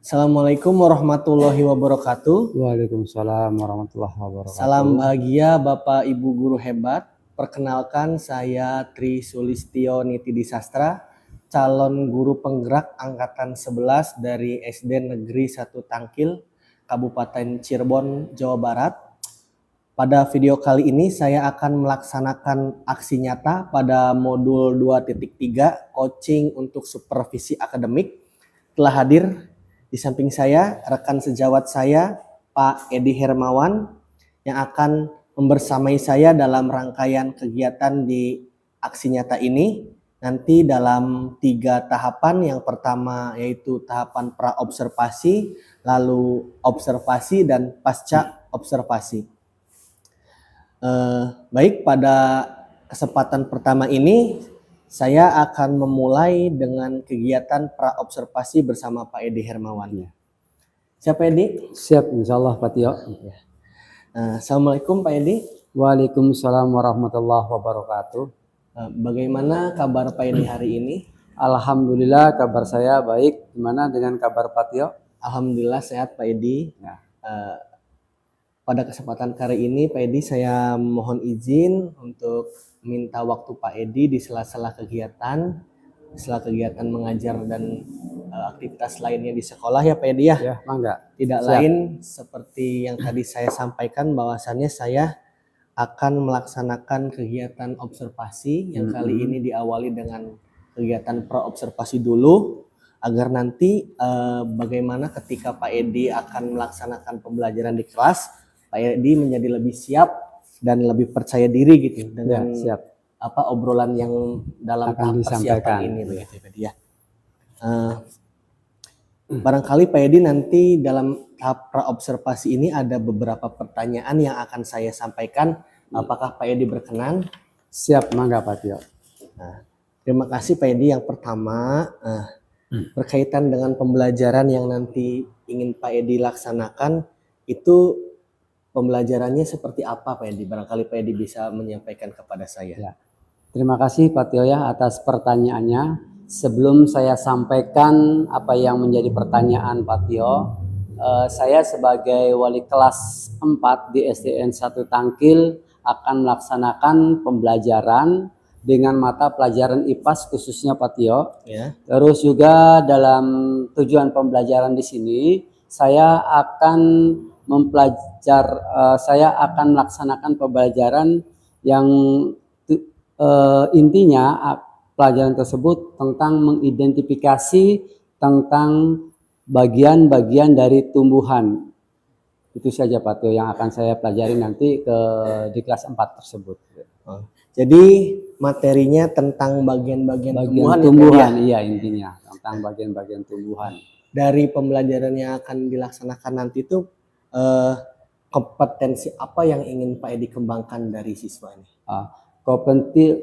Assalamualaikum warahmatullahi wabarakatuh. Waalaikumsalam warahmatullahi wabarakatuh. Salam bahagia Bapak Ibu guru hebat. Perkenalkan saya Tri Sulistyo Nitidi Sastra, calon guru penggerak angkatan 11 dari SD Negeri 1 Tangkil, Kabupaten Cirebon, Jawa Barat. Pada video kali ini saya akan melaksanakan aksi nyata pada modul 2.3 coaching untuk supervisi akademik. Telah hadir di samping saya rekan sejawat saya Pak Edi Hermawan yang akan membersamai saya dalam rangkaian kegiatan di aksi nyata ini. Nanti dalam 3 tahapan, yang pertama yaitu tahapan pra-observasi, lalu observasi dan pasca observasi. Baik, pada kesempatan pertama ini saya akan memulai dengan kegiatan pra-observasi bersama Pak Edi Hermawan. Siap Edi? Siap, insyaallah Pak Tio. Assalamualaikum Pak Edi. Waalaikumsalam warahmatullahi wabarakatuh. Bagaimana kabar Pak Edi hari ini? Alhamdulillah kabar saya baik. Gimana dengan kabar Pak Tio? Alhamdulillah sehat Pak Edi. Ya. Pada kesempatan kali ini Pak Edi saya mohon izin untuk minta waktu Pak Edi di sela-sela kegiatan mengajar dan aktivitas lainnya di sekolah ya Pak Edi ya. Ya, mangga. Tidak Siap. lain seperti yang tadi saya sampaikan, bahwasannya saya akan melaksanakan kegiatan observasi yang kali ini diawali dengan kegiatan pra-observasi dulu, agar nanti bagaimana ketika Pak Edi akan melaksanakan pembelajaran di kelas, Pak Edi menjadi lebih siap dan lebih percaya diri gitu dengan siap. Obrolan yang dalam tahap persiapan ini begitu Pak Edi ya. Barangkali Pak Edi nanti dalam tahap pra-observasi ini ada beberapa pertanyaan yang akan saya sampaikan. Apakah Pak Edi berkenan? Siap, mangga Pak Tio. Terima kasih Pak Edi. Yang pertama berkaitan dengan pembelajaran yang nanti ingin Pak Edi laksanakan, itu pembelajarannya seperti apa Pak Edi? Barangkali Pak Edi bisa menyampaikan kepada saya. Ya. Terima kasih Pak Tio ya atas pertanyaannya. Sebelum saya sampaikan apa yang menjadi pertanyaan Pak Tio, saya sebagai wali kelas 4 di SDN 1 Tangkil akan melaksanakan pembelajaran dengan mata pelajaran IPAS khususnya Pak Tio. Ya. Terus juga dalam tujuan pembelajaran di sini saya akan saya akan melaksanakan pembelajaran yang intinya pelajaran tersebut tentang mengidentifikasi tentang bagian-bagian dari tumbuhan. Itu saja Pak Tio yang akan saya pelajari nanti di kelas 4 tersebut. Jadi materinya tentang bagian-bagian tumbuhan iya intinya tentang bagian-bagian tumbuhan. Dari pembelajaran yang akan dilaksanakan nanti itu kompetensi apa yang ingin Pak Edi kembangkan dari siswa ini?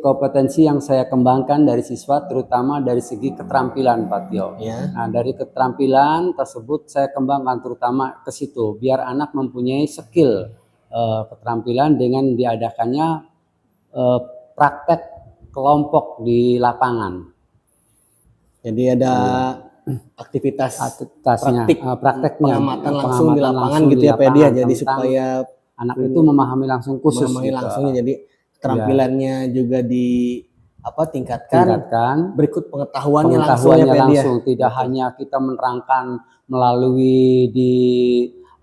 Kompetensi yang saya kembangkan dari siswa terutama dari segi keterampilan Pak Tio. Ya. Nah, dari keterampilan tersebut saya kembangkan terutama ke situ biar anak mempunyai skill keterampilan dengan diadakannya praktek kelompok di lapangan. Jadi ada aktivitas praktek pengamatan langsung di lapangan gitu ya Pak Edi ya. Jadi supaya anak itu memahami langsung khusus langsungnya, jadi keterampilannya juga tingkatkan. Berikut pengetahuannya langsung ya Pak Edi ya. Tidak hanya kita menerangkan melalui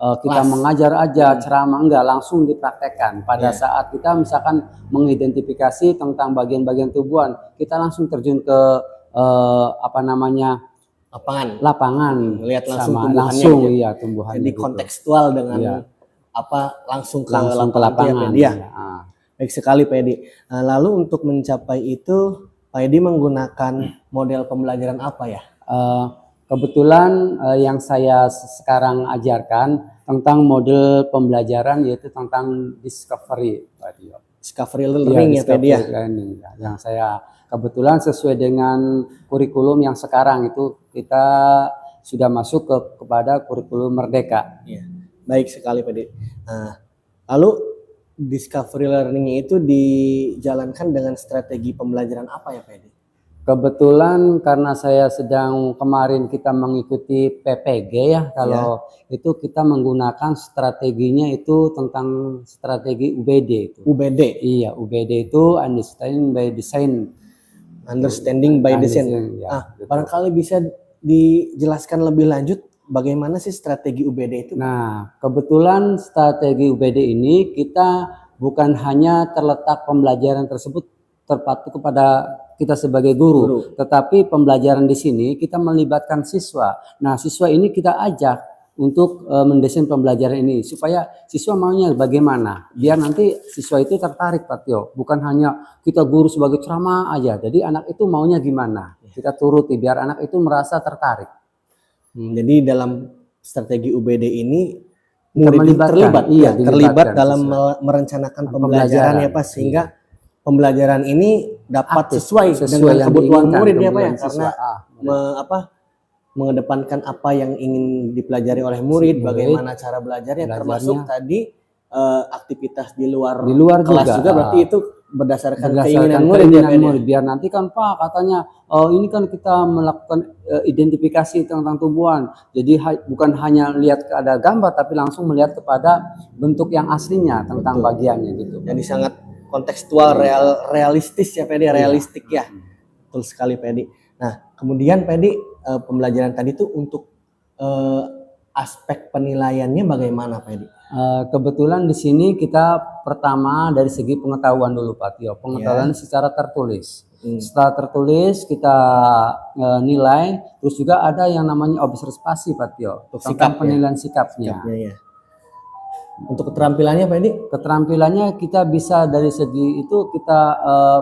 kita mengajar aja ceramah, enggak, langsung dipraktekkan. Pada saat kita misalkan mengidentifikasi tentang bagian-bagian tubuhan, kita langsung terjun ke lapangan, lihat langsung sama tumbuhannya. Langsung tumbuhannya. Jadi gitu. kontekstual dengan langsung ke langsung ke lapangan lapangan. Pak Edi ya. Ya. Baik sekali Pak Edi. Nah, lalu untuk mencapai itu Pak Edi menggunakan model pembelajaran apa ya? Kebetulan yang saya sekarang ajarkan tentang model pembelajaran yaitu tentang discovery, Pak Tio. Discovery learning ya Pak Edi ya. Learning, ya. Yang saya kebetulan sesuai dengan kurikulum yang sekarang itu kita sudah masuk kepada kurikulum Merdeka. Ya. Baik sekali Pak Edi. Nah, lalu discovery learning itu dijalankan dengan strategi pembelajaran apa ya Pak Edi? Kebetulan karena saya sedang kemarin kita mengikuti PPG ya, kalau itu kita menggunakan strateginya itu tentang strategi UBD itu. UBD? Iya, UBD itu Understanding by Design. Understanding by Design. Ya, gitu. Barangkali bisa dijelaskan lebih lanjut bagaimana sih strategi UBD itu? Nah, kebetulan strategi UBD ini kita bukan hanya terletak pembelajaran tersebut terpaku kepada kita sebagai guru, tetapi pembelajaran di sini kita melibatkan siswa. Nah, siswa ini kita ajak untuk mendesain pembelajaran ini supaya siswa maunya bagaimana, biar nanti siswa itu tertarik Pak Tio. Bukan hanya kita guru sebagai ceramah aja, jadi anak itu maunya gimana, kita turuti biar anak itu merasa tertarik. Jadi dalam strategi UBD ini murid terlibat dalam merencanakan pembelajaran ya Pak, sehingga pembelajaran ini dapat sesuai dengan kebutuhan murid ya Pak ya, karena mengedepankan apa yang ingin dipelajari oleh murid, bagaimana cara belajarnya, termasuk tadi aktivitas di luar kelas juga berarti itu berdasarkan keinginan murid, biar nanti kan Pak katanya ini kan kita melakukan identifikasi tentang tumbuhan, jadi bukan hanya lihat ada gambar tapi langsung melihat kepada bentuk yang aslinya tentang bagiannya gitu. Jadi sangat kontekstual, realistis ya Pak Edi, realistik ya. Betul sekali Pak Edi. Nah kemudian Pak Edi, pembelajaran tadi tuh untuk aspek penilaiannya bagaimana Pak Edi? Kebetulan di sini kita pertama dari segi pengetahuan dulu Pak Tio, pengetahuan secara tertulis. Setelah tertulis kita nilai, terus juga ada yang namanya observasi Pak Tio, tentang penilaian sikapnya. Untuk keterampilannya Pak Edi? Keterampilannya kita bisa dari segi itu kita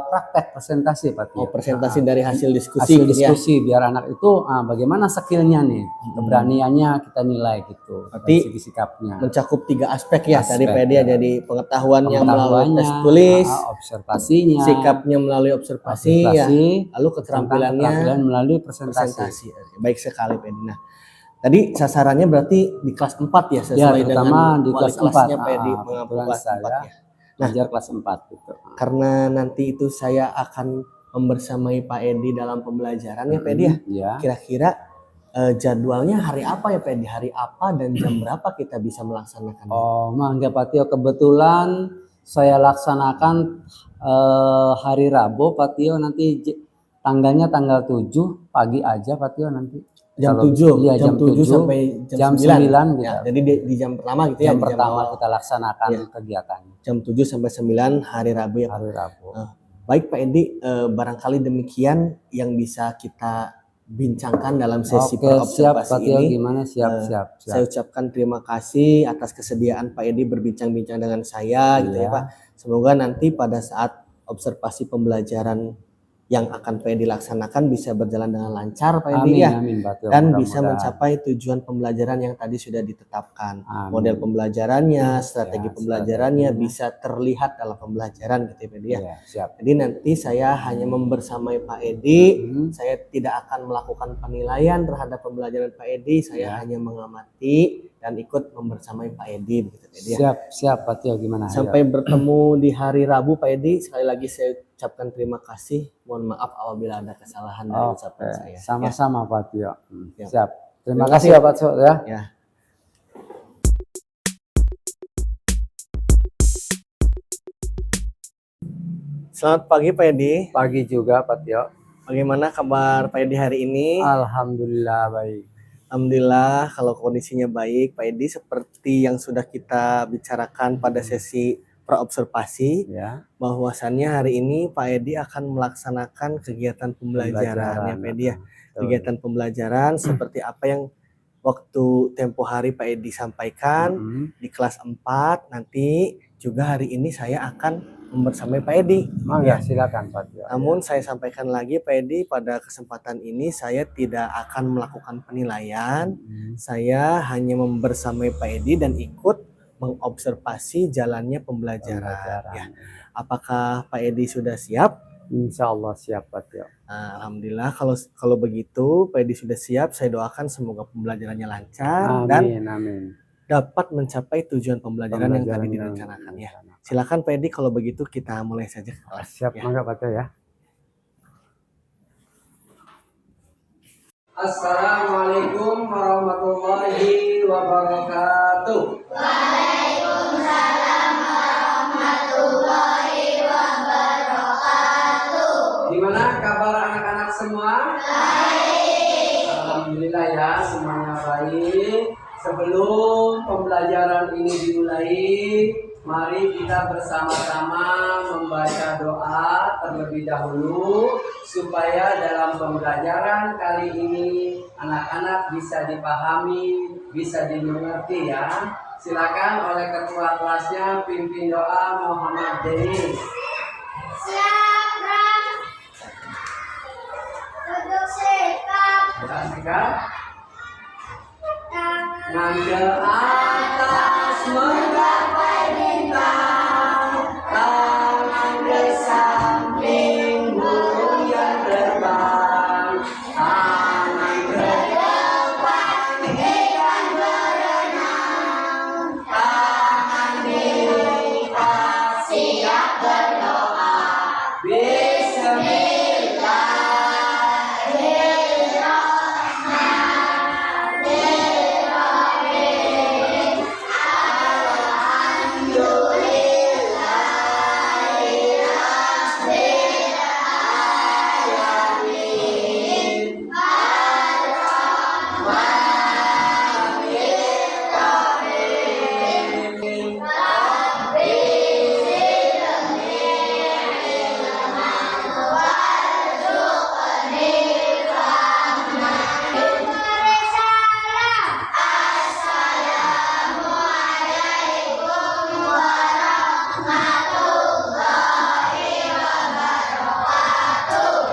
praktek presentasi Pak Tio. Presentasi dari hasil diskusi. Biar anak itu bagaimana skillnya nih, keberaniannya kita nilai gitu. Berarti segi sikapnya. Mencakup 3 aspek ya tadi Pak Edi ya. Jadi pengetahuannya melalui tes tulis, observasinya, sikapnya melalui observasi ya, lalu keterampilannya melalui presentasi. Baik sekali Pak Edi. Nah, tadi sasarannya berarti di kelas 4 ya, sesuai dengan di kelas 4 kelasnya Pak Edi, kelas 4 ya. Nah, kelas 4 gitu. Karena nanti itu saya akan membersamai Pak Edi dalam pembelajaran ya Pak Edi ya. Kira-kira jadwalnya hari apa ya Pak Edi? Hari apa dan jam berapa kita bisa melaksanakan? Mangga Pak Tio, kebetulan saya laksanakan hari Rabu Pak Tio, nanti tanggalnya tanggal 7 pagi aja Pak Tio nanti. Jam 7? Iya, jam 7 sampai jam 9 gitu. Ya, jadi di jam pertama gitu ya. Jam pertama kita laksanakan kegiatannya. Jam 7 sampai 9 hari Rabu ya Pak? Hari Rabu. Baik Pak Edi, barangkali demikian yang bisa kita bincangkan dalam sesi observasi ini. Gimana? Siap. Saya ucapkan terima kasih atas kesediaan Pak Edi berbincang-bincang dengan saya gitu ya Pak. Semoga nanti pada saat observasi pembelajaran yang akan Pak Edi laksanakan bisa berjalan dengan lancar Pak Edi ya. Dan bisa mencapai tujuan pembelajaran yang tadi sudah ditetapkan. Model pembelajarannya, strategi pembelajarannya bisa terlihat dalam pembelajaran gitu ya Pak Edi ya. Jadi nanti saya hanya membersamai Pak Edi, saya tidak akan melakukan penilaian terhadap pembelajaran Pak Edi, saya hanya mengamati dan ikut membersamai Pak Edi begitu Pak Edi ya. Siap Pak Tio, gimana? Sampai bertemu di hari Rabu Pak Edi. Sekali lagi saya ucapkan terima kasih. Mohon maaf apabila ada kesalahan dari ucapan saya. Sama-sama Pak Tio. Siap. Terima kasih ya Pak Tio ya. Selamat pagi Pak Edi. Pagi juga Pak Tio. Bagaimana kabar Pak Edi hari ini? Alhamdulillah baik. Alhamdulillah kalau kondisinya baik Pak Edi, seperti yang sudah kita bicarakan pada sesi praobservasi, bahwasannya hari ini Pak Edi akan melaksanakan kegiatan pembelajaran ya Pak Edi ya. Kegiatan pembelajaran seperti apa yang waktu tempo hari Pak Edi sampaikan di kelas 4, nanti juga hari ini saya akan membersamai Pak Edi. Mangga, silakan Pak Tio. Namun saya sampaikan lagi Pak Edi, pada kesempatan ini saya tidak akan melakukan penilaian. Saya hanya membersamai Pak Edi dan ikut mengobservasi jalannya pembelajaran. Ya. Apakah Pak Edi sudah siap? Insya Allah siap Pak Tio. Alhamdulillah, kalau begitu Pak Edi sudah siap. Saya doakan semoga pembelajarannya lancar dan dapat mencapai tujuan pembelajaran yang tadi direncanakan ya. Silakan Pak Edi, kalau begitu kita mulai saja kelas. Siap, ya. Mangga Pak Tio ya. Assalamualaikum warahmatullahi wabarakatuh. Waalaikumsalam warahmatullahi wabarakatuh. Gimana kabar anak-anak semua? Baik. Alhamdulillah ya, semuanya baik. Sebelum pembelajaran ini dimulai, mari kita bersama-sama membaca doa terlebih dahulu supaya dalam pembelajaran kali ini anak-anak bisa dipahami, bisa dimengerti ya. Silakan oleh ketua kelasnya pimpin doa Muhammad Denis. Siap, Ram. Duduk sikap. Sikap. Tangan Ke atas menggapai bintang, tangan ke samping burung yang terbang, tangan ke depan ikan berenang, tangan diikat siap berdoa.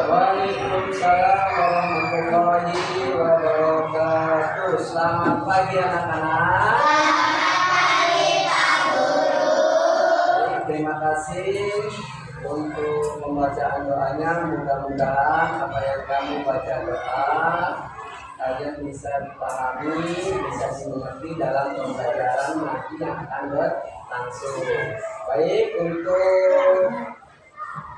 Waalaikumsalam warahmatullahi wabarakatuh. Selamat pagi anak-anak. Terima kasih untuk pembacaan doanya. Mudah-mudahan apa yang kamu baca doa kalian bisa dipahami, bisa dimengerti dalam pembelajaran nanti yang akan berlangsung. Baik, untuk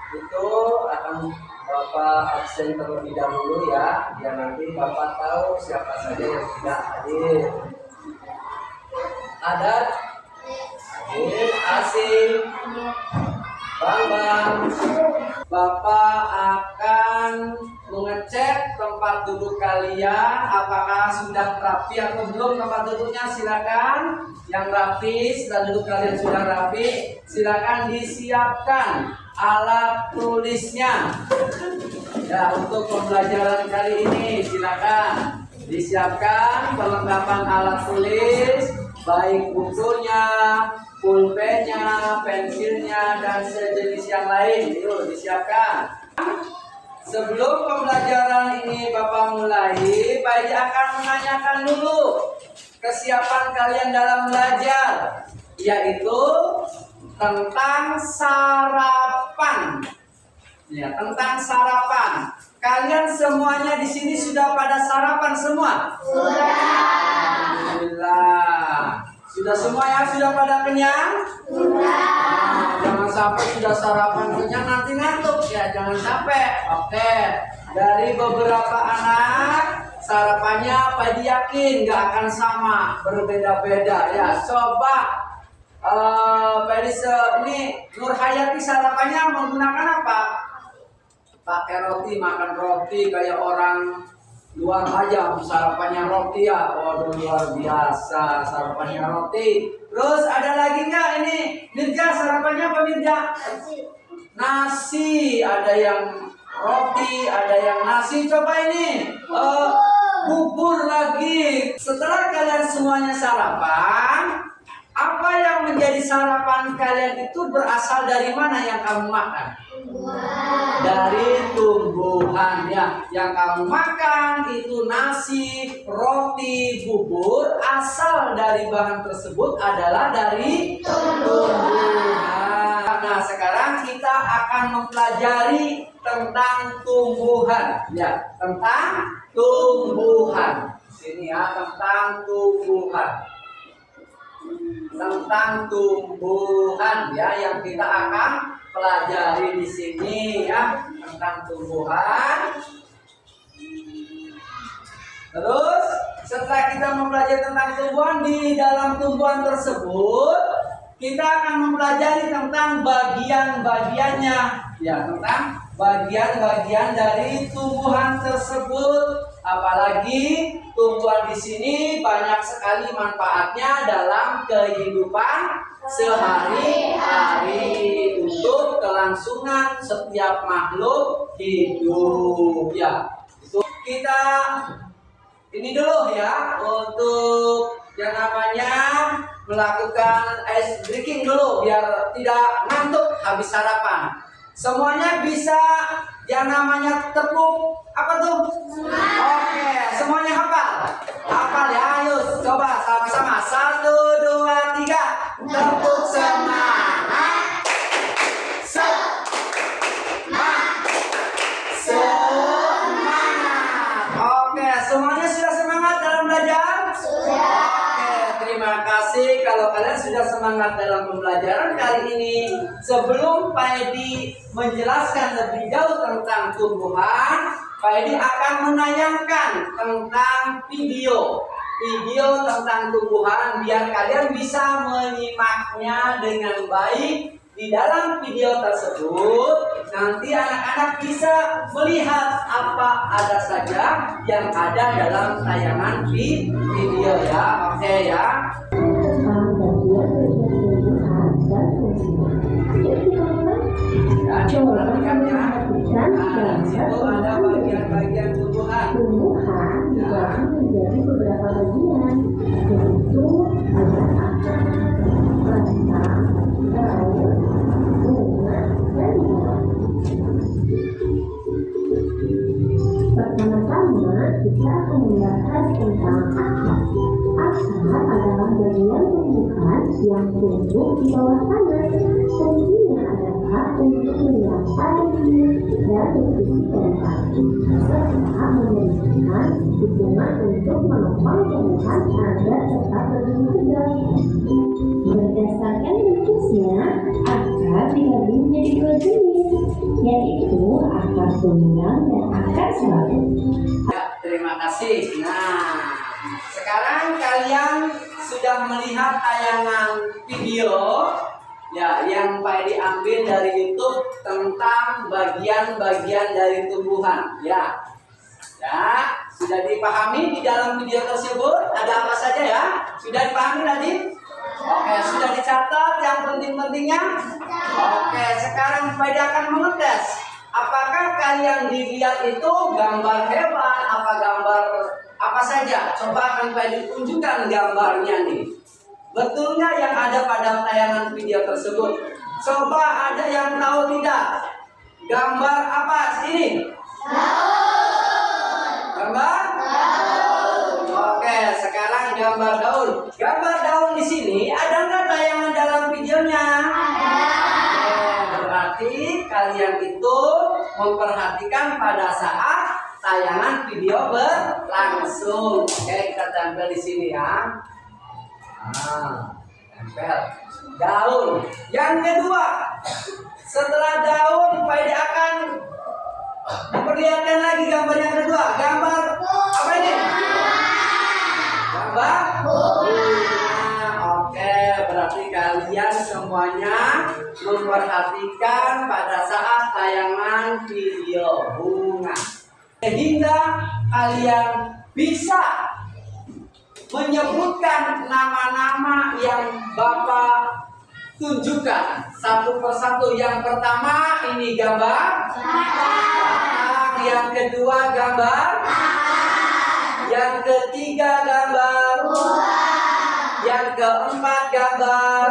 itu akan Bapak absen terlebih dahulu ya, biar nanti Bapak tahu siapa saja yang tidak hadir. Adat, hadir, asing, Bang. Bapak akan mengecek tempat duduk kalian, apakah sudah rapi atau belum tempat duduknya. Silakan yang rapi, setelah duduk kalian sudah rapi, silakan disiapkan alat tulisnya. Ya, untuk pembelajaran kali ini silakan disiapkan perlengkapan alat tulis, baik bukunya, pulpennya, pensilnya, dan sejenis yang lain. Yuk disiapkan. Sebelum pembelajaran ini Bapak mulai, Pak Edi akan menanyakan dulu kesiapan kalian dalam belajar, yaitu tentang sarapan. Ya, tentang sarapan. Kalian semuanya di sini sudah pada sarapan semua? Sudah. Alhamdulillah. Sudah semua ya? Sudah pada kenyang? Sudah. Jangan sampai sudah sarapan kenyang nanti ngantuk ya, jangan sampai. Oke. Dari beberapa anak sarapannya Pak Edi yakin nggak akan sama, berbeda-beda ya. Coba Pak Edi ini Nur Hayati sarapannya menggunakan apa? Pakai roti, makan roti kayak orang luar aja sarapannya roti ya. Waduh, luar biasa sarapannya roti. Terus ada lagi nggak ini? Mirja sarapannya apa Mirja? Nasi. Ada yang roti, ada yang nasi. Coba ini bubur lagi. Setelah kalian semuanya sarapan, apa yang menjadi sarapan kalian itu berasal dari mana yang kamu makan? Dari tumbuhan ya. Yang kamu makan itu nasi, roti, bubur, asal dari bahan tersebut adalah dari tumbuhan. Nah, sekarang kita akan mempelajari tentang tumbuhan ya, tentang tumbuhan. Sini ya, tentang tumbuhan. Tentang tumbuhan ya yang kita akan pelajari di sini ya, tentang tumbuhan. Terus setelah kita mempelajari tentang tumbuhan, di dalam tumbuhan tersebut kita akan mempelajari tentang bagian-bagiannya ya, tentang bagian-bagian dari tumbuhan tersebut. Apalagi tumbuhan di sini banyak sekali manfaatnya dalam kehidupan sehari-hari untuk kelangsungan setiap makhluk hidup ya. Itu kita ini dulu ya, untuk yang namanya melakukan ice breaking dulu biar tidak ngantuk habis sarapan. Semuanya bisa yang namanya tepuk apa tuh? Oke, semuanya hafal? Hafal ya, ayo coba sama-sama. 1, 2, 3. Tepuk semangat. Semangat. Oke, semuanya sudah semangat dalam belajar? Sudah. Terima kasih kalau kalian sudah semangat dalam pembelajaran kali ini. Sebelum Pak Edi menjelaskan lebih jauh tentang tumbuhan, Pak Edi akan menayangkan tentang video tentang tumbuhan biar kalian bisa menyimaknya dengan baik. Di dalam video tersebut nanti anak-anak bisa melihat apa ada saja yang ada dalam tayangan video ya. Oke ya. Nah, di situ ada bagian-bagian tumbuhan. Tumbuhan dibagi menjadi beberapa bagian, yaitu ada akar, batang, daun, bunga, dan buah. Pertama-tama kita akan membahas tentang akar. Akar adalah bagian tumbuhan yang tumbuh di bawah tanah. Fungsinya adalah untuk menyerap air dan nutrisi dari serta memberikan dukungan untuk menopang tumbuhan agar tetap berdiri tegak. Berdasarkan bentuknya, akar dibagi menjadi dua jenis, yaitu akar tunggang dan akar selalu. Ya, terima kasih. Nah, sekarang kalian sudah melihat tayangan video ya yang Pak Edi ambil dari YouTube tentang bagian-bagian dari tumbuhan ya. Ya, sudah dipahami di dalam video tersebut ada apa saja ya? Sudah dipahami tadi? Oke, sudah dicatat yang penting-pentingnya? Oke, sekarang Pak Edi akan mengetes. Apakah kalian dilihat itu gambar hewan, apa gambar apa saja? Coba akan Pak Edi tunjukkan gambarnya nih. Betulnya yang ada pada tayangan video tersebut. Coba ada yang tahu tidak? Gambar apa ini? Gambar? Oke, sekarang gambar daun. Gambar daun di sini ada nggak tayangan dalam videonya? Berarti kalian itu memperhatikan pada saat tayangan video berlangsung. Oke, kita tempel di sini ya. Tempel daun. Yang kedua, setelah daun, Pak Edi akan memperlihatkan lagi gambar yang kedua. Gambar apa ini? Gambar bunga. Oke, berarti kalian semuanya memperhatikan pada saat tayangan video bunga, sehingga kalian bisa menyebutkan nama-nama yang Bapak tunjukkan satu persatu. Yang pertama ini gambar batang, yang kedua gambar Yang ketiga gambar. Yang keempat gambar.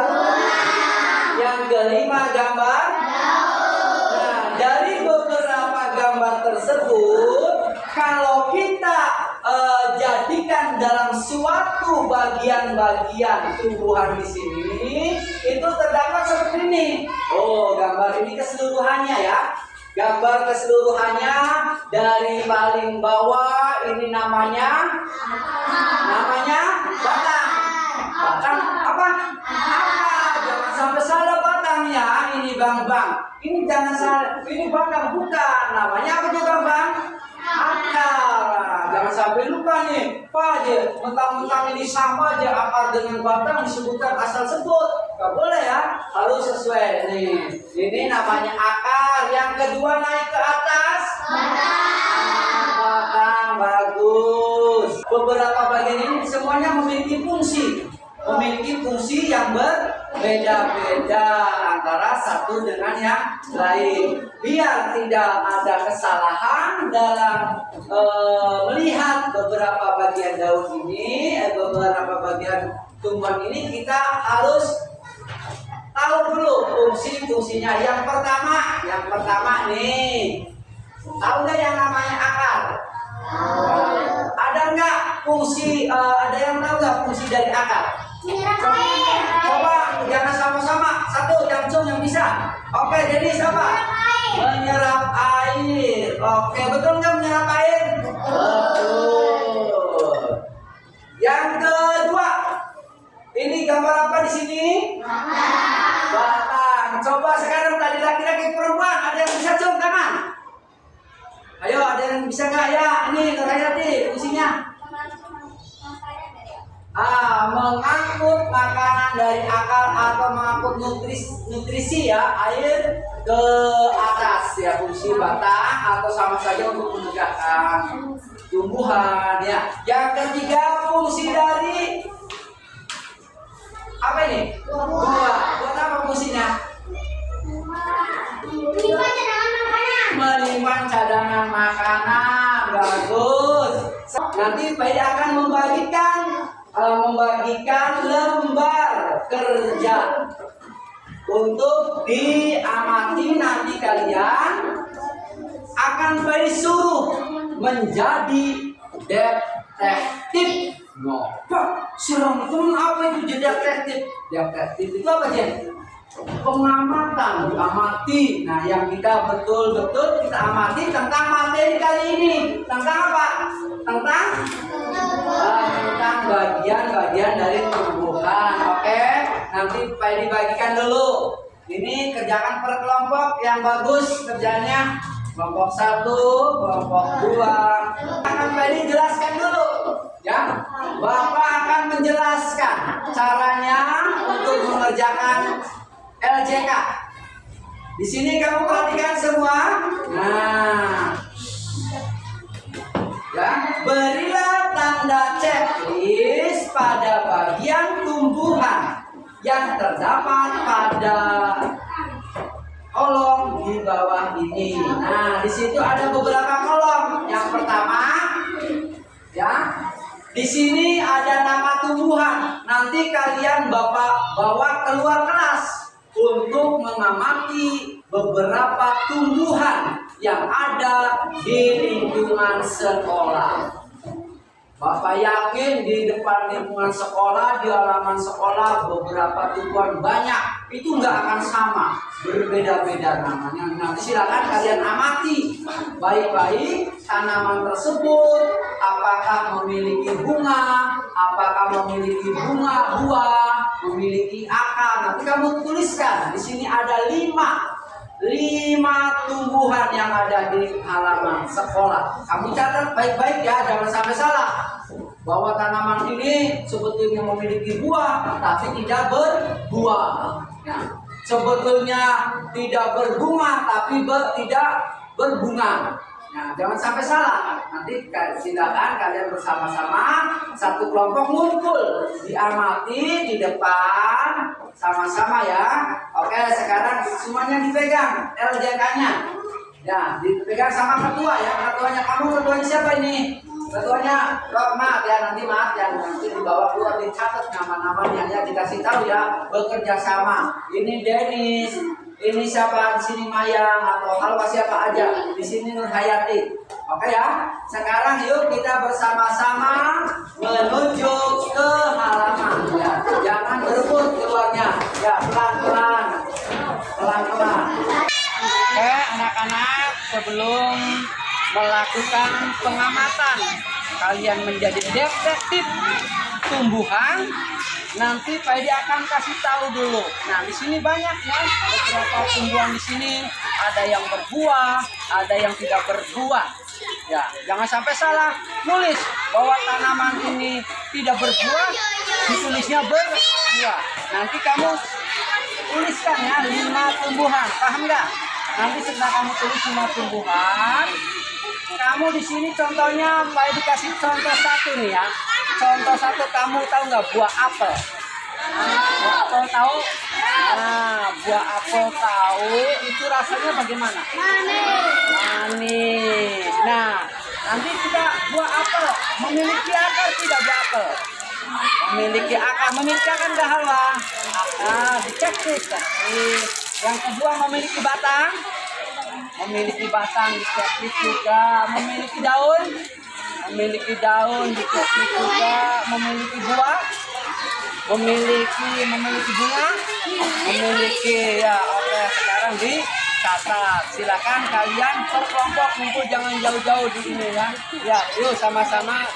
Yang kelima gambar. Nah, dari beberapa gambar tersebut, kalau kita jadikan dalam suatu bagian-bagian tumbuhan di sini, itu terdapat seperti ini. Oh, gambar ini keseluruhannya ya. Gambar keseluruhannya dari paling bawah ini namanya batang. Batang apa? Jangan sampai salah batangnya. Ini bang. Ini jangan salah. Ini batang bukan. Namanya apa tuh bang? Akar. Jangan sampai lupa nih. Pak aja, mentang-mentang ini sama aja akar dengan batang disebutkan asal sebut. Gak boleh ya. Harus sesuai nih. Ini namanya akar. Yang kedua naik ke atas. Batang bagus. Beberapa bagian ini semuanya memiliki fungsi. Memiliki fungsi yang berbeda-beda antara satu dengan yang lain. Biar tidak ada kesalahan dalam melihat beberapa bagian daun ini, beberapa bagian tumbuhan ini, kita harus tahu dulu fungsi-fungsinya. Yang pertama nih, tahu nggak yang namanya akar? Ada nggak fungsi? Ada yang tahu nggak fungsi dari akar? Coba jangan sama-sama. Satu yang bisa. Oke, jadi siapa? Menyerap air. Oke, betul nggak menyerap air? Betul. Yang kedua, ini gambar apa di sini? Batang. Coba sekarang tadi laki-laki perempuan, ada yang bisa cium tangan? Ayo, ada yang bisa nggak ya? Ini Nurhayati fungsinya. Mengangkut makanan dari akar atau mengangkut nutrisi ya, air ke atas ya, fungsi batang atau sama saja untuk menegakkan tumbuhan ya. Yang ketiga, fungsi dari apa ini? Buah. Buat apa fungsinya? Menyimpan cadangan makanan. Bagus. Nanti Pak Edi akan membagikan lembar kerja untuk diamati. Nanti kalian akan disuruh menjadi detektif. Pak, serem temen, apa itu jadi detektif? Detektif itu apa Jen? Pengamatan, amati. Nah, yang kita betul-betul kita amati tentang materi kali ini. Tentang apa? Tentang bagian-bagian dari tumbuhan. Oke, nanti Pak dibagikan dulu. Ini kerjakan per kelompok yang bagus kerjanya. Kelompok 1, kelompok 2. Akan Pak jelaskan dulu. Ya, Bapak akan menjelaskan caranya untuk mengerjakan LJK. Di sini kamu perhatikan semua. Nah, ya, berilah tanda checklist pada bagian tumbuhan yang terdapat pada kolom di bawah ini. Nah, di situ ada beberapa kolom. Yang pertama, ya, di sini ada nama tumbuhan. Nanti kalian Bapak bawa keluar kelas untuk mengamati beberapa tumbuhan yang ada di lingkungan sekolah. Bapak yakin di depan lingkungan sekolah, di halaman sekolah beberapa tumbuhan banyak. Itu nggak akan sama, berbeda-beda namanya. Nanti silakan kalian amati baik-baik tanaman tersebut. Apakah memiliki bunga, apakah memiliki bunga, buah, memiliki akar. Nanti kamu tuliskan. Di sini ada 5 tumbuhan yang ada di halaman sekolah. Kamu catat baik-baik ya, jangan sampai salah. Bahwa tanaman ini sebetulnya memiliki buah, tapi tidak berbuah. Nah, sebetulnya tidak berbunga, tapi tidak berbunga. Nah, jangan sampai salah. Nanti silakan kalian bersama-sama satu kelompok ngumpul, diamati di depan sama-sama ya. Oke, sekarang semuanya dipegang LJK-nya. Ya, dipegang sama ketua ya. Ketuanya, kamu ketuanya siapa ini? Ketuanya, maaf ya, nanti dibawa keluar, dicatat nama-namanya ya, dikasih tahu ya, bekerja sama. Ini Denis, ini siapa di sini Mayang atau Halwa siapa aja, di sini Nur Hayati. Oke ya, sekarang yuk kita bersama-sama menuju ke halaman ya. Jangan berebut keluarnya, ya pelan-pelan, pelan-pelan. Oke anak-anak, sebelum melakukan pengamatan, kalian menjadi detektif tumbuhan. Nanti Pak Edi akan kasih tahu dulu. Nah, di sini banyak ya, beberapa tumbuhan di sini. Ada yang berbuah, ada yang tidak berbuah. Ya, jangan sampai salah nulis bahwa tanaman ini tidak berbuah, ditulisnya berbuah. Nanti kamu tuliskan ya 5 tumbuhan, paham nggak? Nanti setelah kamu tulis 5 tumbuhan, kamu di sini contohnya Pak Edi kasih contoh 1 nih ya. Contoh 1, kamu tahu nggak buah apel? Buah apel tahu? Nah, buah apel tahu itu rasanya bagaimana? Manis. Nah, nanti kita buah apel memiliki akar tidak buah apel? Memiliki akar, nggak Halwa? Akar, dicek nih. Yang kedua memiliki batang? Memiliki batang, dicek juga. Memiliki daun? Memiliki daun, dicek juga. Memiliki buah? Memiliki bunga? Memiliki ya. Oke, sekarang dicatat. Silakan kalian berkelompok ngumpul, jangan jauh-jauh di sini ya. Ya, yuk sama-sama.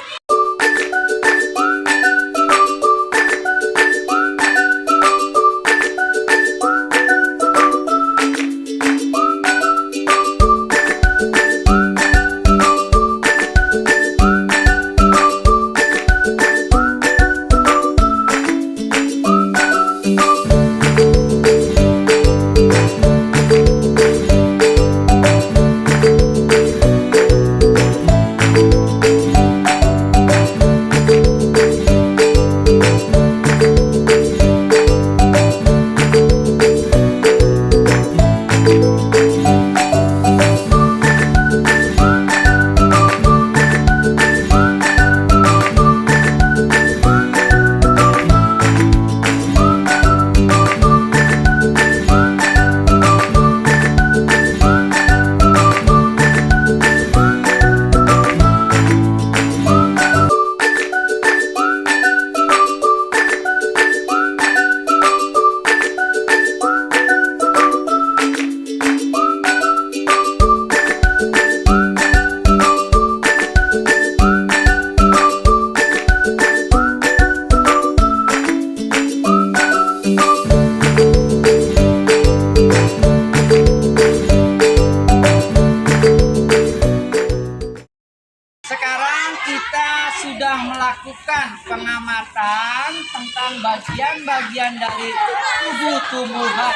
Sudah melakukan pengamatan tentang bagian-bagian dari tubuh tumbuhan.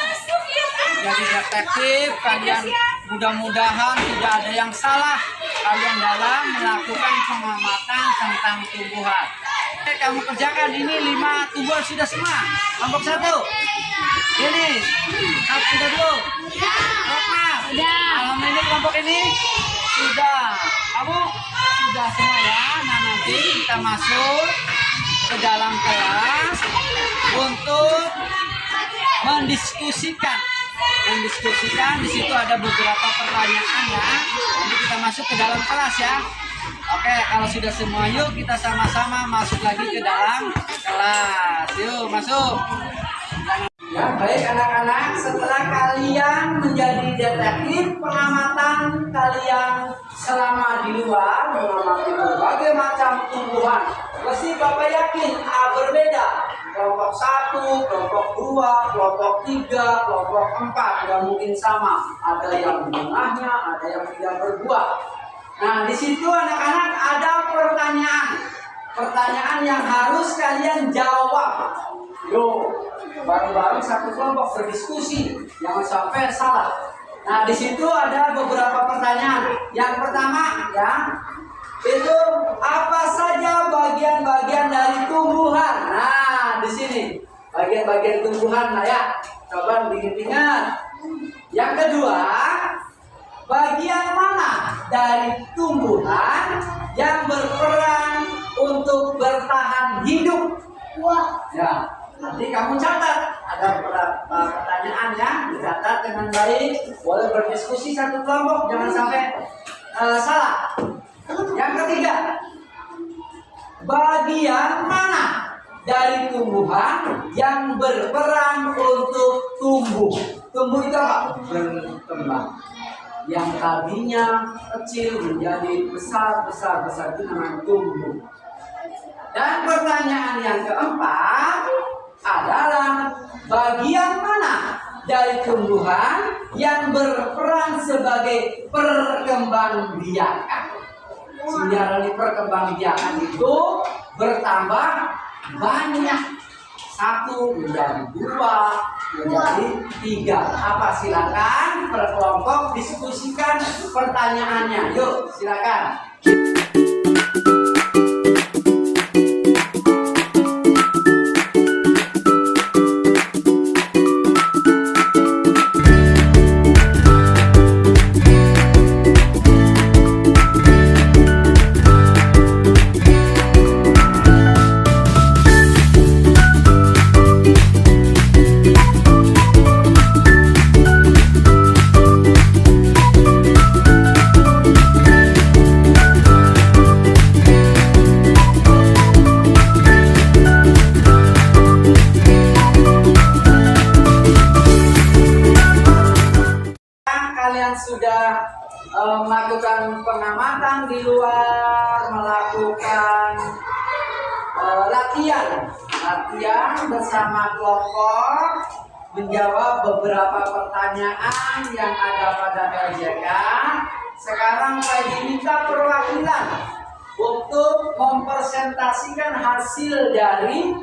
Jadi detektif, kalian mudah-mudahan tidak ada yang salah kalian dalam melakukan pengamatan tentang tumbuhan. Oke, kamu kerjakan ini 5 tumbuhan sudah semua. Kelompok 1. Ini. Sudah dulu. Sudah. Alhamdulillah ini kelompok ini sudah. Kamu sudah semua ya. Nah, nanti kita masuk ke dalam kelas untuk mendiskusikan. Di situ ada beberapa pertanyaan ya. Nanti kita masuk ke dalam kelas ya. Oke, kalau sudah semua yuk kita sama-sama masuk lagi ke dalam kelas. Yuk masuk. Ya, baik anak-anak, setelah kalian menjadi detektif pengamatan kalian selama di luar mengamati berbagai macam tumbuhan, pasti Bapak yakin berbeda. Kelompok 1, kelompok 2, kelompok 3, kelompok 4 nggak mungkin sama. Ada yang bunganya, ada yang tidak berbuah. Nah, di situ anak-anak ada pertanyaan yang harus kalian jawab. Yuk, bareng-bareng satu kelompok berdiskusi, jangan sampai salah. Nah, di situ ada beberapa pertanyaan. Yang pertama, ya, itu apa saja bagian-bagian dari tumbuhan? Nah, di sini bagian-bagian tumbuhan, nah ya, coba diingat. Yang kedua, bagian mana dari tumbuhan yang berperan untuk bertahan hidup? Buah. Ya, nanti kamu catat. Ada pertanyaan ya, dicatat dengan baik. Boleh berdiskusi satu kelompok, jangan sampai salah. Yang ketiga, bagian mana dari tumbuhan yang berperan untuk tumbuh? Tumbuh itu apa? Berkembang. Yang tadinya kecil menjadi besar itu namanya tumbuh. Dan pertanyaan yang keempat adalah bagian mana dari tumbuhan yang berperan sebagai perkembangbiakan? Sehingga dari perkembangbiakan itu bertambah banyak. 1 menjadi 2 menjadi 3. Apa? Silakan per kelompok diskusikan pertanyaannya. Yuk, silakan. Kalian sudah melakukan pengamatan di luar, melakukan latihan bersama kelompok, menjawab beberapa pertanyaan yang ada pada LJK. Sekarang saya diminta perwakilan untuk mempresentasikan hasil dari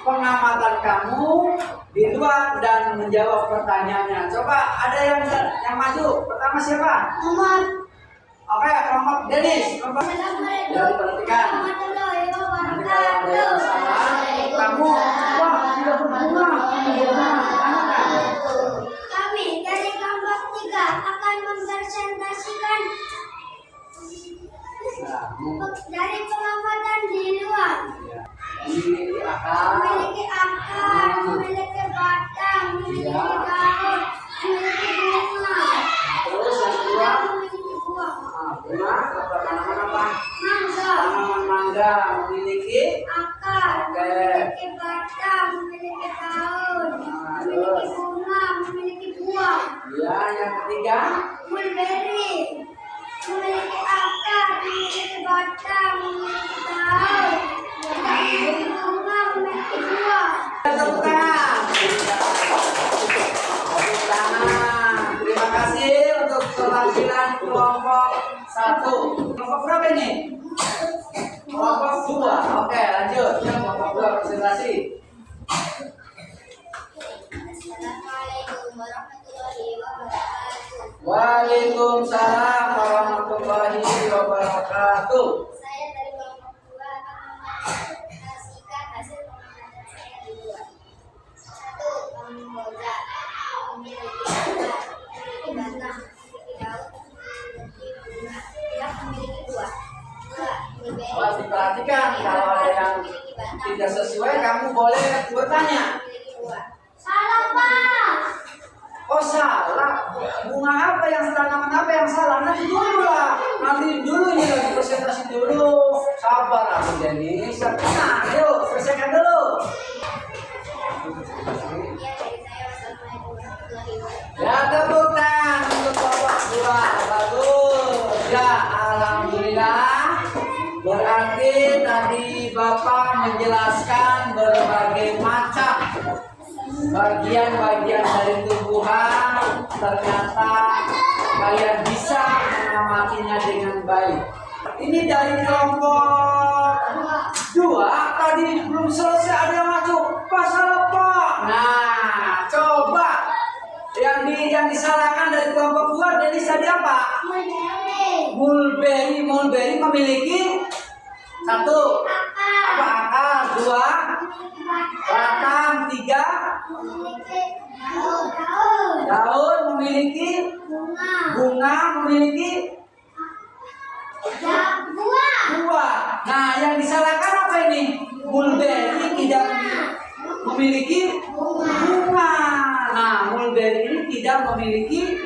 pengamatan kamu di luar dan menjawab pertanyaannya. Coba ada yang maju. Pertama siapa? Muhammad. Oke, kelompok Denis. Kelompok dari perhatikan. Kamu wah tidak berbunga. Kami dari kelompok 3 akan mempresentasikan dari pengamatan di luar. Memiliki akar, Memiliki akar, memiliki batang, memiliki daun, memiliki bunga. terus yang kedua, Memiliki buah. bunga tanaman apa? Mangga. Tanaman mangga memiliki Akar, memiliki batang, memiliki daun, memiliki bunga, memiliki buah. ya. Yang ketiga, Mulberry, memiliki akar, memiliki batang, memiliki daun, memiliki bunga, memiliki buah. tepuk tangan. Tepuk tangan. Terima kasih untuk perwakilan kelompok 1. Kelompok berapa ini? Kelompok 2. Oke, lanjut. Kelompok 2 presentasi. Assalamualaikum warahmatullahi wabarakatuh. Waalaikumsalam warahmatullahi wabarakatuh. Saya dari kelompok 2 akan mempresentasikan hasil pengamatan saya di luar. 1. Kamboja memiliki akar, memiliki batang, memiliki daun, memiliki bunga, yang memiliki buah. 2. Mulberry Awas diperhatikan, kalau ada yang memiliki batang, tidak sesuai kamu boleh bertanya. memiliki buah. Salah, Pak. Oh salah, bunga apa yang tanaman apa yang salah? Nanti dulu lah, nanti dulu nih lagi presentasi dulu. Sabar aku Denis. Nah, yuk selesaikan dulu. Ya, dari saya wassalamualaikum warahmatullahi wabarakatuh. Ya tepuk tangan untuk kelompok 2. Bagus. Ya alhamdulillah. Berarti tadi Bapak menjelaskan berbagai macam bagian-bagian dari tumbuhan. Ternyata kalian bisa mengamatinya dengan baik. Ini dari kelompok 2 tadi belum selesai, ada yang masuk pasal apa? Nah, coba yang disalahkan dari kelompok 2 jadi tadi apa? Mulberry. Mulberry memiliki 1 apa akar, 2 Memiliki batang, 3 memiliki daun, daun, memiliki bunga, bunga, memiliki buah. yang disalahkan apa ini? Mulberry tidak memiliki bunga. Nah, mulberry ini tidak memiliki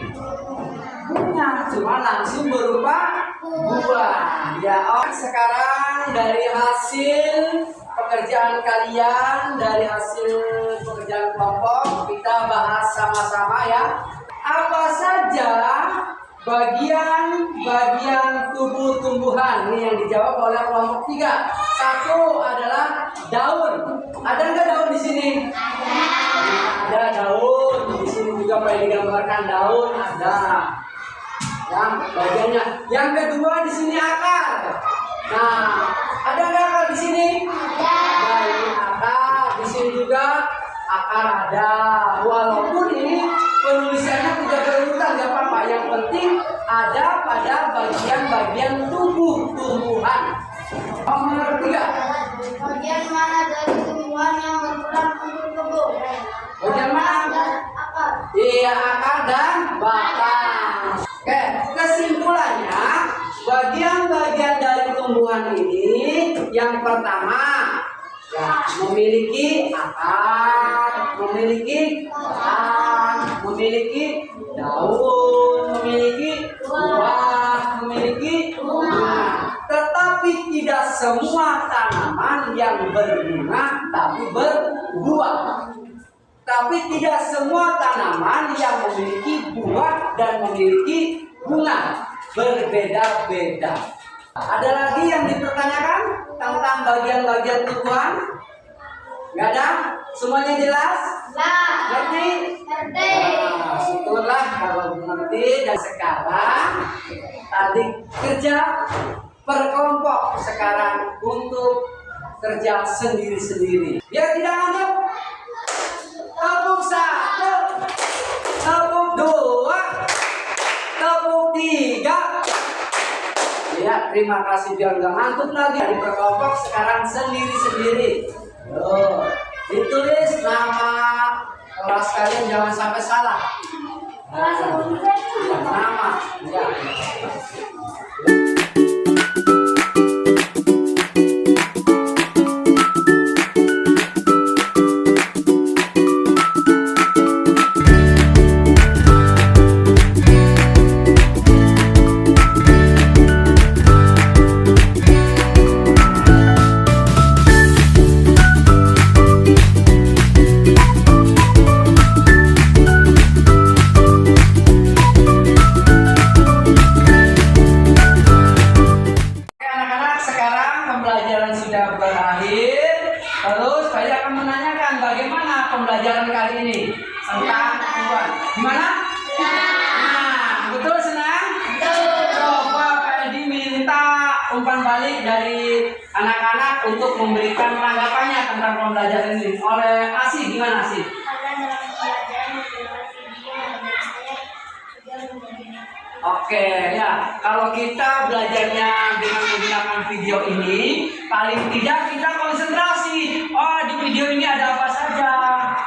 bunga, cuma langsung berupa buah. Ya, sekarang dari hasil pekerjaan kalian, dari hasil pekerjaan kelompok, kita bahas sama-sama ya. Apa saja bagian tubuh tumbuhan ini yang dijawab oleh kelompok 3. Satu adalah daun. Ada nggak daun di sini? Ada daun. Di sini juga boleh digambarkan daun ada. Yang bagiannya. Yang kedua di sini akar. Nah, ada nggak akar di sini? Nah, ini akar. Di sini juga akar ada. Walaupun ini penulisannya tidak berurutan, nggak apa-apa. Yang penting ada pada bagian-bagian tubuh tumbuhan. Nomor 3. Bagian mana dari tumbuhan yang berperan untuk tumbuh? Bagian mana? Akar. Iya, akar dan batang. Oke, kesimpulannya bagian-bagian dari tumbuhan ini yang pertama ya, memiliki akar, memiliki batang, memiliki daun, memiliki buah, memiliki bunga. Tetapi tidak semua tanaman yang berbunga tapi berbuah. Tapi tidak semua tanaman yang memiliki buah dan memiliki bunga, berbeda-beda. Ada lagi yang dipertanyakan tentang bagian-bagian tumbuhan? Nggak ada? Semuanya jelas? Ngerti? Nah, syukurlah kalau mengerti. Dan sekarang tadi kerja per kelompok, sekarang untuk kerja sendiri-sendiri. Biar tidak ngantuk. Tepuk 1, tepuk 2, tepuk 3. Ya, terima kasih biar nggak ngantuk lagi. Di perkelompok sekarang sendiri-sendiri. Ditulis nama kelas kalian, jangan sampai salah. Nama. Ya. Terus saya akan menanyakan bagaimana pembelajaran kali ini tentang tumbuhan. Gimana? Nah, betul senang? Coba Pak Edi minta umpan balik dari anak-anak untuk memberikan tanggapannya tentang pembelajaran ini. Oleh Asih, gimana Asih? Karena dalam pelajaran menggunakan video dan saya juga menggunakan. Oke ya, kalau kita belajarnya dengan menggunakan video ini, paling tidak kita konsentrasi. Oh, di video ini ada apa saja,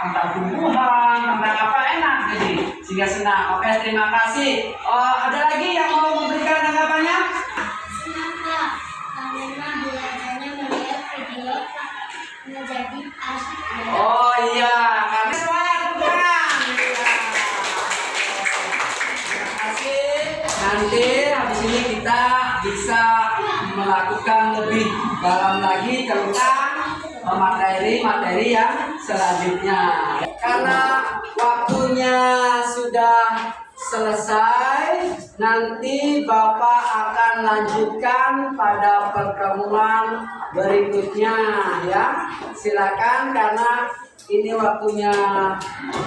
tentang tumbuhan, tentang apa, enak jadi sehingga senang. Oke, terima kasih. Ada lagi yang mau memberikan tanggapannya? Senang Kak, karena belajarnya melihat video menjadi asik. Oh iya, karena semuanya tepuk tangan. Terima kasih. Nanti habis ini kita bisa melakukan lebih dalam lagi tentang materi-materi yang selanjutnya. Karena waktunya sudah selesai, nanti Bapak akan lanjutkan pada pertemuan berikutnya ya. Silakan, karena ini waktunya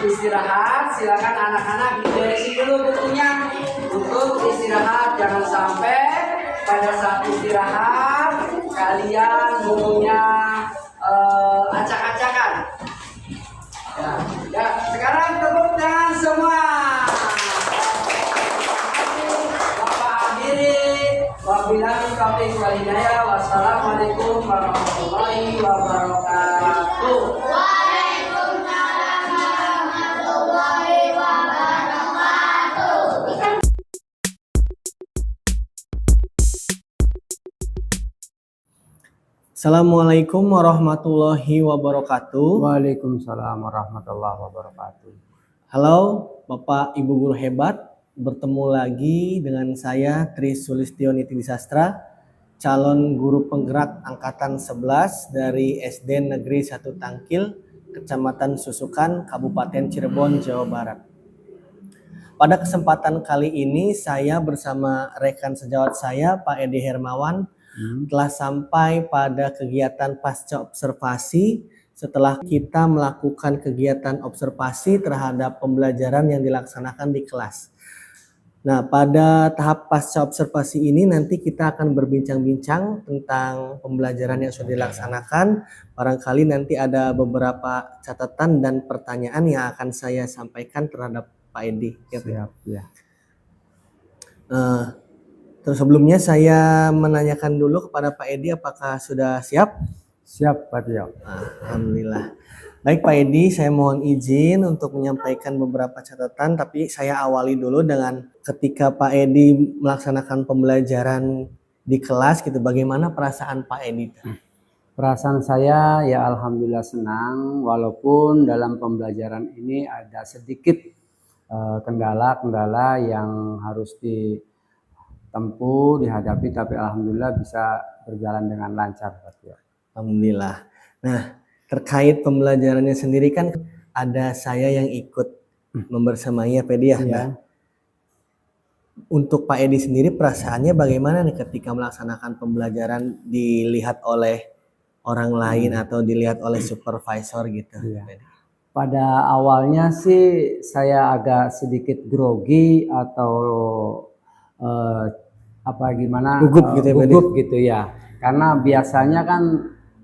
istirahat. Silakan anak-anak diberesin dulu bukunya untuk istirahat. Jangan sampai pada saat istirahat kalian bukunya acak-acakan. Ya, sekarang tepuk tangan semua. Bapak akhiri. Wabillahi taufiq wal hidayah. Wassalamualaikum warahmatullahi wabarakatuh. Waalaikumsalam warahmatullahi wabarakatuh. Assalamualaikum warahmatullahi wabarakatuh. Waalaikumsalam warahmatullahi wabarakatuh. Halo Bapak Ibu guru hebat, bertemu lagi dengan saya Tri Sulistyo Niti Disastra, calon guru penggerak angkatan 11 dari SD Negeri 1 Tangkil, Kecamatan Susukan, Kabupaten Cirebon, Jawa Barat. Pada kesempatan kali ini saya bersama rekan sejawat saya Pak Edi Hermawan telah sampai pada kegiatan pasca observasi setelah kita melakukan kegiatan observasi terhadap pembelajaran yang dilaksanakan di kelas. Nah, pada tahap pasca observasi ini nanti kita akan berbincang-bincang tentang pembelajaran yang sudah dilaksanakan. Barangkali nanti ada beberapa catatan dan pertanyaan yang akan saya sampaikan terhadap Pak Edi. Siap, ya. Terus sebelumnya saya menanyakan dulu kepada Pak Edi apakah sudah siap? Siap, Pak Tio. Alhamdulillah. Baik Pak Edi, saya mohon izin untuk menyampaikan beberapa catatan, tapi saya awali dulu dengan ketika Pak Edi melaksanakan pembelajaran di kelas gitu, bagaimana perasaan Pak Edi? Perasaan saya ya alhamdulillah senang, walaupun dalam pembelajaran ini ada sedikit kendala-kendala yang harus ditempuh, dihadapi, tapi alhamdulillah bisa berjalan dengan lancar, Pak Tio. Alhamdulillah. Nah, terkait pembelajarannya sendiri kan ada saya yang ikut membersamai ya Pak Edi ya. Nah, untuk Pak Edi sendiri perasaannya bagaimana nih ketika melaksanakan pembelajaran dilihat oleh orang lain atau dilihat oleh supervisor gitu? Iya. Pada awalnya sih saya agak sedikit grogi atau gugup gitu ya, Pak Edi? gugup gitu ya. Karena biasanya kan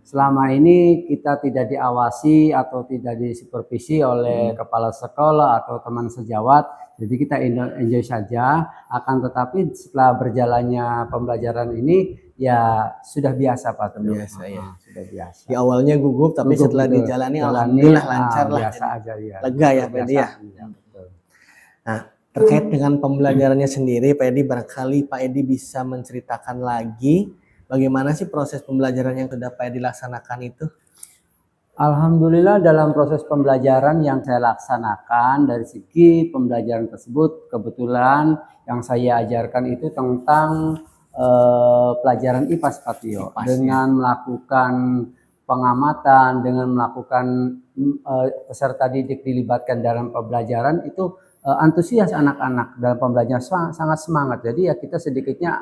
selama ini kita tidak diawasi atau tidak disupervisi oleh kepala sekolah atau teman sejawat, jadi kita enjoy saja. Akan tetapi setelah berjalannya pembelajaran ini ya sudah biasa Pak Tio. Biasa ya. Sudah biasa. Di awalnya gugup tapi Gugup, setelah betul. dijalani Jalani, alhamdulillah lancar lah. biasa aja ya. Lega ya Pak Edi ya. Iya, betul. Nah, terkait dengan pembelajarannya sendiri Pak Edi, barangkali Pak Edi bisa menceritakan lagi bagaimana sih proses pembelajaran yang sudah Pak Edi laksanakan itu? Alhamdulillah dalam proses pembelajaran yang saya laksanakan dari segi pembelajaran tersebut kebetulan yang saya ajarkan itu tentang pelajaran IPAS Pak Tio. Dengan melakukan pengamatan, dengan melakukan peserta didik dilibatkan dalam pembelajaran itu antusias anak-anak dalam pembelajaran sangat semangat. Jadi ya kita sedikitnya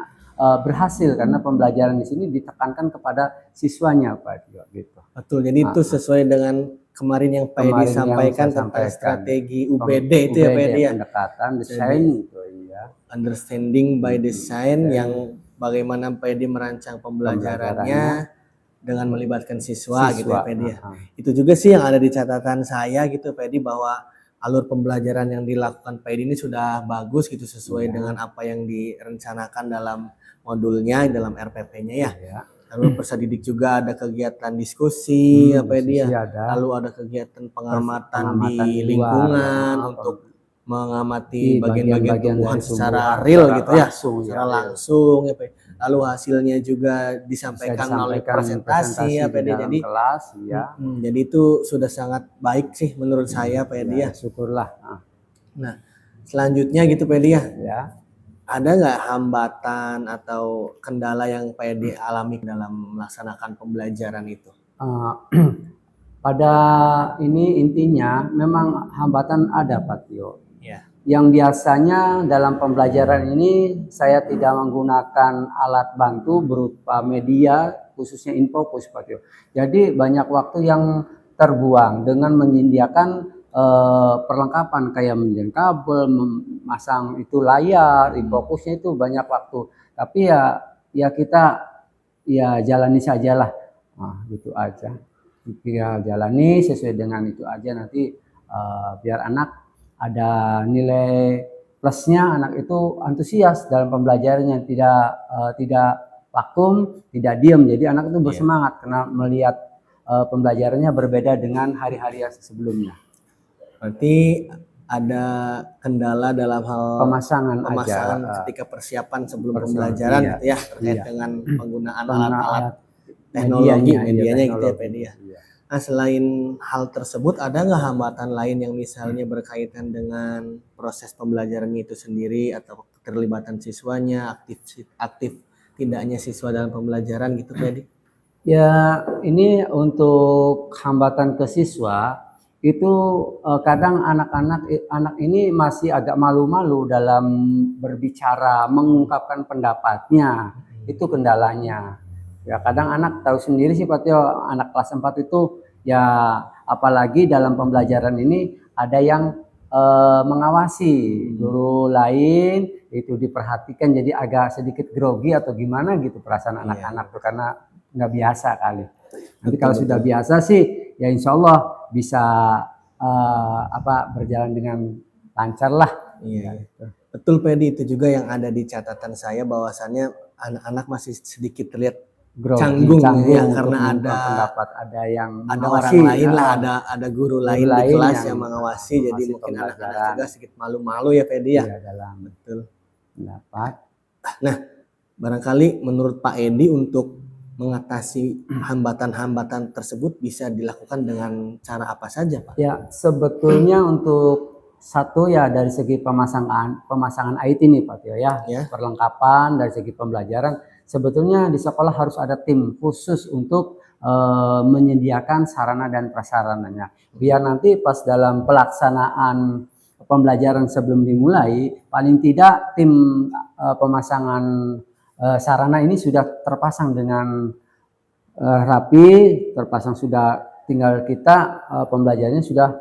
berhasil karena pembelajaran di sini ditekankan kepada siswanya Pak Tio gitu. Betul, jadi itu sesuai dengan kemarin yang Pak Edi sampaikan tentang strategi UBD itu ya Pak Edi ya. Pendekatan desain itu ya. Understanding by design yang bagaimana Pak Edi merancang pembelajarannya dengan melibatkan siswa gitu ya Pak Edi ya. Itu juga sih yang ada di catatan saya gitu Pak Edi, bahwa alur pembelajaran yang dilakukan Pak Edi ini sudah bagus gitu sesuai dengan apa yang direncanakan dalam modulnya, dalam RPP-nya ya. Lalu peserta didik juga ada kegiatan diskusi ya Pak Edi ya. Lalu ada kegiatan pengamatan di lingkungan untuk mengamati bagian-bagian tumbuhan secara real gitu ya, secara langsung ya Pak Edi. Lalu hasilnya juga disampaikan melalui presentasi ya Pak Edi. Jadi kelas ya. Jadi itu sudah sangat baik sih menurut saya Pak Edi ya. Syukurlah. Nah, selanjutnya gitu Pak Edi ya. Ya. Ada nggak hambatan atau kendala yang Pak Edi alami dalam melaksanakan pembelajaran itu? Pada ini intinya memang hambatan ada Pak Tio. Ya. Yang biasanya dalam pembelajaran ini saya tidak menggunakan alat bantu berupa media khususnya Infokus Pak Tio. Jadi banyak waktu yang terbuang dengan menyediakan perlengkapan kayak menyediakan kabel, memasang itu layar, Infokusnya itu banyak waktu. Tapi ya kita ya jalani sajalah. Nah, gitu aja. Kita jalani sesuai dengan itu aja, nanti biar anak ada nilai plusnya, anak itu antusias dalam pembelajarannya, tidak vakum, tidak diam. Jadi anak itu bersemangat karena melihat pembelajarannya berbeda dengan hari-hari sebelumnya. Berarti ada kendala dalam hal Pemasangan ketika persiapan sebelum pembelajaran gitu ya, terkait dengan penggunaan alat-alat teknologi, iya, medianya gitu ya teknologi. Pak Edi ya. Iya. Nah, selain hal tersebut ada nggak hambatan lain yang misalnya berkaitan dengan proses pembelajarannya itu sendiri atau keterlibatan siswanya, aktif tidaknya siswa dalam pembelajaran gitu Pak Edi? Ya, ini untuk hambatan ke siswa itu kadang anak ini masih agak malu-malu dalam berbicara, mengungkapkan pendapatnya. Itu kendalanya. Ya, kadang anak tahu sendiri sih Pak Tio, anak kelas 4 itu ya apalagi dalam pembelajaran ini ada yang mengawasi guru lain, itu diperhatikan jadi agak sedikit grogi atau gimana gitu perasaan anak-anak tuh karena nggak biasa kali. Nanti kalau sudah biasa sih ya insya Allah bisa berjalan dengan lancar lah. Iya, betul Pak Edi, itu juga yang ada di catatan saya bahwasannya anak-anak masih sedikit terlihat canggung ya karena ada pendapat, ada yang ada mengawasi, orang lain lah, ada guru lain di kelas yang mengawasi, jadi mengawasi mungkin anak-anak pembelajaran. juga sedikit malu-malu ya Pak Edi ya. Iya, dalam Betul. pendapat. Nah, barangkali menurut Pak Edi untuk mengatasi hambatan-hambatan tersebut bisa dilakukan dengan cara apa saja Pak? Ya, sebetulnya untuk satu ya dari segi pemasangan IT nih Pak Tio ya, Ya. perlengkapan dari segi pembelajaran. Sebetulnya di sekolah harus ada tim khusus untuk menyediakan sarana dan prasarananya. Biar nanti pas dalam pelaksanaan pembelajaran sebelum dimulai, paling tidak tim pemasangan sarana ini sudah terpasang dengan rapi, terpasang sudah, tinggal kita pembelajarannya sudah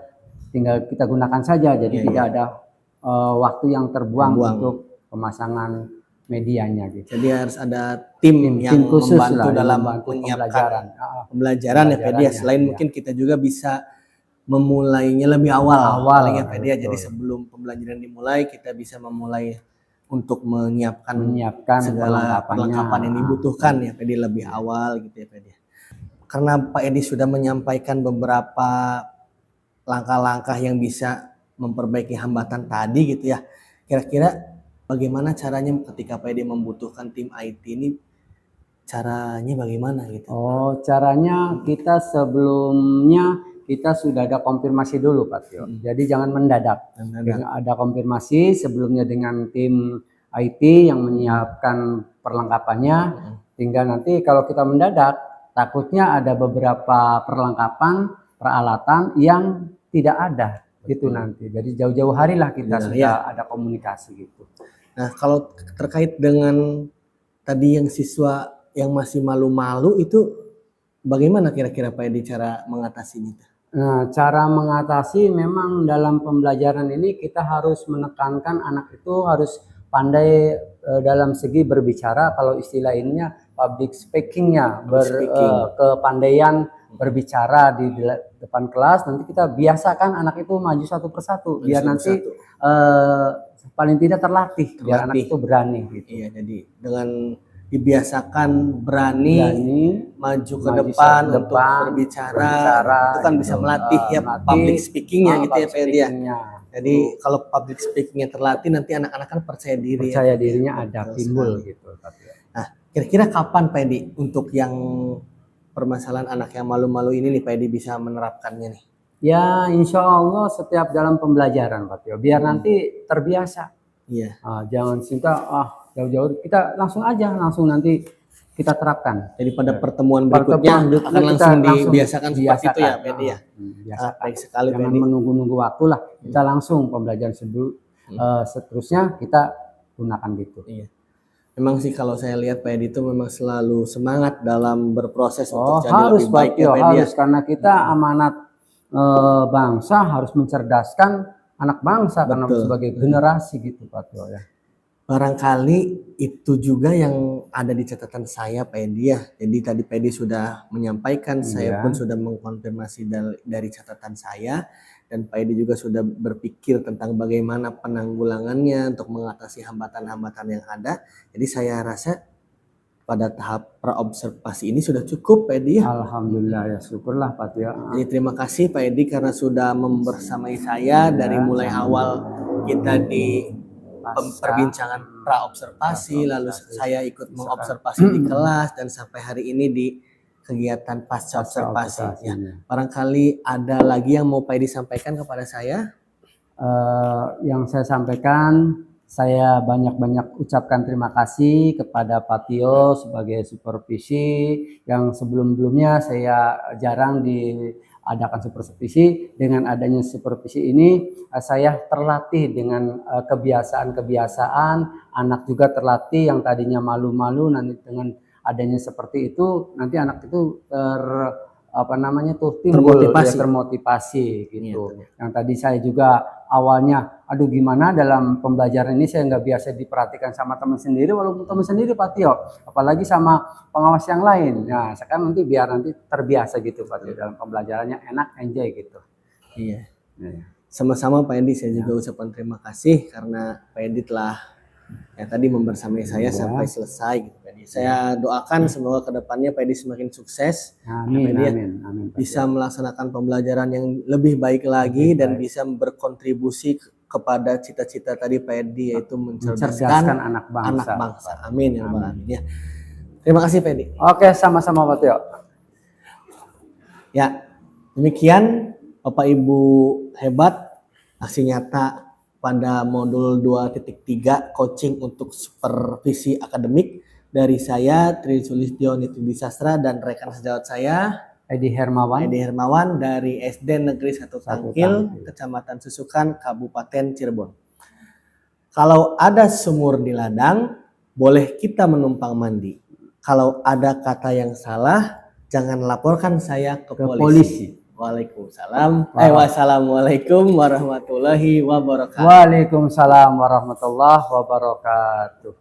tinggal kita gunakan saja, jadi tidak ada waktu yang terbuang untuk pemasangan medianya gitu. Jadi harus ada tim yang khusus membantu lah, dalam membantu menyiapkan pembelajaran ya Pak Edi ya. Selain iya. mungkin kita juga bisa memulainya lebih awal paling ya Pak Edi ya. Jadi betul. sebelum pembelajaran dimulai kita bisa memulai untuk menyiapkan perlengkapannya. segala perlengkapan yang dibutuhkan ya Pak Edi lebih awal gitu ya Pak Edi. Karena Pak Edi sudah menyampaikan beberapa langkah-langkah yang bisa memperbaiki hambatan tadi gitu ya. Kira-kira bagaimana caranya ketika Pak Edi membutuhkan tim IT ini, caranya bagaimana gitu? Oh, caranya kita sebelumnya kita sudah ada konfirmasi dulu Pak Tio. Jadi jangan mendadak. Ada konfirmasi sebelumnya dengan tim IT yang menyiapkan perlengkapannya. Tinggal nanti kalau kita mendadak, takutnya ada beberapa perlengkapan, peralatan yang tidak ada gitu nanti. Jadi jauh-jauh hari lah kita sudah ada komunikasi gitu. Nah, kalau terkait dengan tadi yang siswa yang masih malu-malu itu bagaimana kira-kira Pak Edi cara mengatasinya? Nah, cara mengatasi memang dalam pembelajaran ini kita harus menekankan anak itu harus pandai dalam segi berbicara, kalau istilah ininya public speaking-nya, kepandaian berbicara di depan kelas. Nanti kita biasakan anak itu maju satu persatu biar nanti paling tidak terlatih biar anak itu berani gitu. Iya, jadi dengan dibiasakan berani maju ke depan untuk berbicara, itu kan bisa melatih ya public speaking-nya gitu ya Pak Edi ya. Jadi kalau public speaking-nya terlatih nanti anak-anak kan percaya diri. Percaya dirinya ada timbul gitu. Nah, kira-kira kapan Pak Edi untuk yang permasalahan anak yang malu-malu ini nih Pak Edi bisa menerapkannya nih? Ya insya Allah setiap dalam pembelajaran Pak Tio, biar nanti terbiasa. Iya. Jangan cinta jauh-jauh, kita langsung nanti kita terapkan. Jadi pada pertemuan berikutnya akan langsung dibiasakan seperti itu ya Pak Edi ya. Baik sekali Pak Edi. Menunggu waktu lah, kita langsung pembelajaran seterusnya kita gunakan gitu. Iya. Memang sih kalau saya lihat Pak Edi itu memang selalu semangat dalam berproses untuk jadi lebih baik ya Pak Edi. Harus, karena kita amanat bangsa harus mencerdaskan anak bangsa karena sebagai generasi gitu Pak Tio ya. Barangkali itu juga yang ada di catatan saya Pak Edi ya. Jadi tadi Pak Edi sudah menyampaikan, saya pun sudah mengkonfirmasi dari catatan saya, dan Pak Edi juga sudah berpikir tentang bagaimana penanggulangannya untuk mengatasi hambatan-hambatan yang ada. Jadi saya rasa pada tahap praobservasi ini sudah cukup Pak Edi ya. Alhamdulillah ya, syukurlah Pak Tio. Jadi terima kasih Pak Edi karena sudah membersamai saya dari mulai awal kita di perbincangan praobservasi, lalu saya ikut mengobservasi di kelas dan sampai hari ini di kegiatan pasca Pasca observasi. Ya, observasinya. barangkali ada lagi yang mau Pak Edi sampaikan kepada saya. Yang saya sampaikan, saya banyak-banyak ucapkan terima kasih kepada Pak Tio sebagai supervisi yang sebelum-sebelumnya saya jarang diadakan supervisi. Dengan adanya supervisi ini, saya terlatih dengan kebiasaan-kebiasaan, anak juga terlatih yang tadinya malu-malu, nanti dengan adanya seperti itu, nanti anak itu timbul Termotivasi. ya, termotivasi gitu. Iya, Yang tadi saya juga awalnya, aduh gimana dalam pembelajaran ini saya nggak biasa diperhatikan sama teman sendiri, walaupun teman sendiri Pak Tio, apalagi sama pengawas yang lain. Nah sekarang nanti biar nanti terbiasa gitu Pak Tio, dalam pembelajarannya enak, enjoy gitu. Iya. Ya. Sama-sama Pak Edi, saya juga ucapkan terima kasih karena Pak Edi telah tadi membersamai saya Ya. sampai selesai gitu Pak Edi. Saya doakan semoga kedepannya Pak Edi semakin sukses. Amin, Pak Edi amin, Pak Tio. bisa melaksanakan pembelajaran yang lebih baik lagi dan bisa berkontribusi kepada cita-cita tadi Pak Edi, yaitu mencerdaskan anak bangsa. Amin ya rabbal alamin. Ya. Terima kasih Pak Edi. Oke, sama-sama Pak Tio. Ya, demikian Bapak Ibu hebat, aksi nyata pada modul 2.3 coaching untuk supervisi akademik dari saya Tri Sulistyo Niti Sastra dan rekan sejawat saya Edi Hermawan dari SD Negeri 1 Tangkil, Kecamatan Susukan, Kabupaten Cirebon. Kalau ada sumur di ladang, boleh kita menumpang mandi. Kalau ada kata yang salah, jangan laporkan saya ke polisi. Waalaikumsalam. Wassalamualaikum warahmatullahi wabarakatuh. Waalaikumsalam warahmatullahi wabarakatuh.